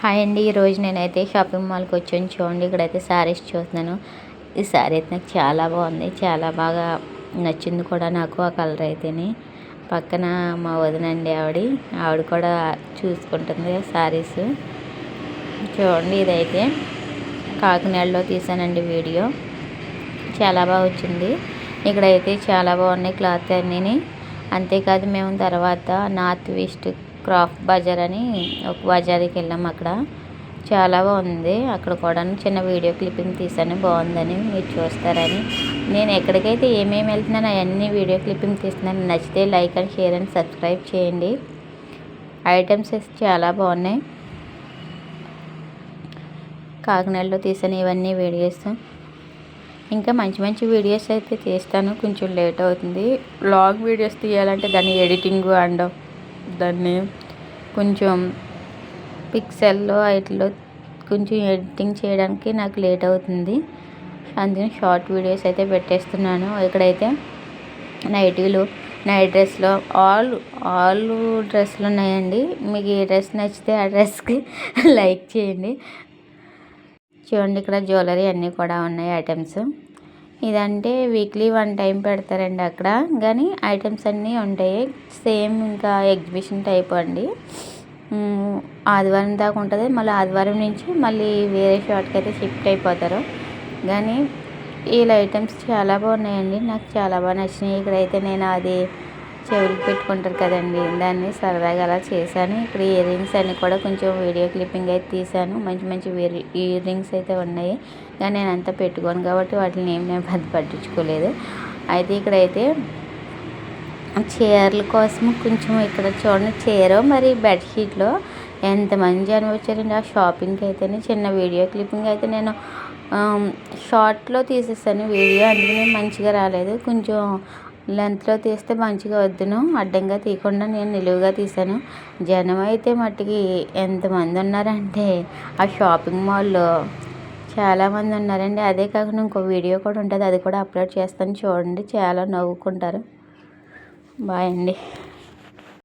Hi అండి. ఈరోజు నేనైతే షాపింగ్ మాల్కి వచ్చాను. చూడండి, ఇక్కడైతే శారీస్ చూస్తున్నాను. ఈ శారీ అయితే నాకు చాలా బాగుంది, చాలా బాగా నచ్చింది కూడా నాకు. ఆ కలర్ అయితేనే పక్కన మా వదినండి, ఆవిడ కూడా చూసుకుంటుంది శారీస్. చూడండి, ఇదైతే కాకినాడలో తీసానండి వీడియో. చాలా బాగా వచ్చింది. ఇక్కడైతే చాలా బాగున్నాయి క్లాత్ అన్నీ. అంతేకాదు మేము తర్వాత నార్త్ ఈస్ట్ క్రాఫ్ట్ బజార్ అని ఒక బజార్కి వెళ్ళాము. అక్కడ చాలా బాగుంది. అక్కడ కూడా చిన్న వీడియో క్లిప్పింగ్ తీసాను, బాగుందని మీరు చూస్తారని. నేను ఎక్కడికైతే ఏమేమి వెళ్తున్నాను అవన్నీ వీడియో క్లిప్పింగ్ తీస్తున్నాను. నచ్చితే like and share and subscribe చేయండి. ఐటమ్స్ చాలా బాగున్నాయి. కాకినాడలో తీసాను ఇవన్నీ వీడియోస్. ఇంకా మంచి మంచి వీడియోస్ అయితే తీస్తాను. కొంచెం లేట్ అవుతుంది. వ్లాగ్ వీడియోస్ తీయాలంటే దాని ఎడిటింగ్ అండ్ దాన్ని కొంచెం పిక్సెల్లో వాటిలో కొంచెం ఎడిటింగ్ చేయడానికి నాకు లేట్ అవుతుంది. అందుకని షార్ట్ వీడియోస్ అయితే పెట్టేస్తున్నాను. ఇక్కడైతే నైటీలు, నైట్ డ్రెస్లో ఆల్ డ్రెస్సులు ఉన్నాయండి. మీకు ఏ డ్రెస్ నచ్చితే ఆ డ్రెస్కి లైక్ చేయండి. చూడండి, ఇక్కడ జ్యువెలరీ అన్నీ కూడా ఉన్నాయి ఐటమ్స్. ఇదంటే వీక్లీ 1 టైం పెడతారండి అక్కడ, కానీ ఐటమ్స్ అన్నీ ఉంటాయి సేమ్. ఇంకా ఎగ్జిబిషన్ టైప్ అండి. ఆదివారం దాకా ఉంటుంది. మళ్ళీ ఆదివారం నుంచి మళ్ళీ వేరే షాట్కి అయితే షిఫ్ట్ అయిపోతారు. కానీ వీళ్ళ ఐటమ్స్ చాలా బాగున్నాయండి, నాకు చాలా బాగా నచ్చినాయి. ఇక్కడైతే నేను అది చెవులకు పెట్టుకుంటారు కదండి, దాన్ని సరదాగా అలా చేశాను. ఇక్కడ ఇయర్ రింగ్స్ అన్నీ కూడా కొంచెం వీడియో క్లిప్పింగ్ అయితే తీశాను. మంచి మంచి ఇయర్ రింగ్స్ అయితే ఉన్నాయి, కానీ నేను అంతా పెట్టుకోను కాబట్టి వాటిని ఏం నేను పెద్ద పట్టించుకోలేదు. అయితే ఇక్కడైతే చీరల కోసం కొంచెం ఇక్కడ చూడండి, చీర మరి బెడ్షీట్లో ఎంతమంది జనం వచ్చారండి ఆ షాపింగ్కి. అయితేనే చిన్న వీడియో క్లిప్పింగ్ అయితే నేను షార్ట్లో తీసేసాను వీడియో, అందుకని మంచిగా రాలేదు. కొంచెం లెంత్లో తీస్తే మంచిగా వద్దును, అడ్డంగా తీయకుండా నేను నిలువుగా తీసాను. జనం అయితే మట్టికి ఎంతమంది ఉన్నారంటే ఆ షాపింగ్ మాల్లో చాలామంది ఉన్నారండి. అదే కాకుండా ఇంకో వీడియో కూడా ఉంటుంది, అది కూడా అప్లోడ్ చేస్తాను చూడండి. చాలా నవ్వుకుంటారు. బాయ్ అండి.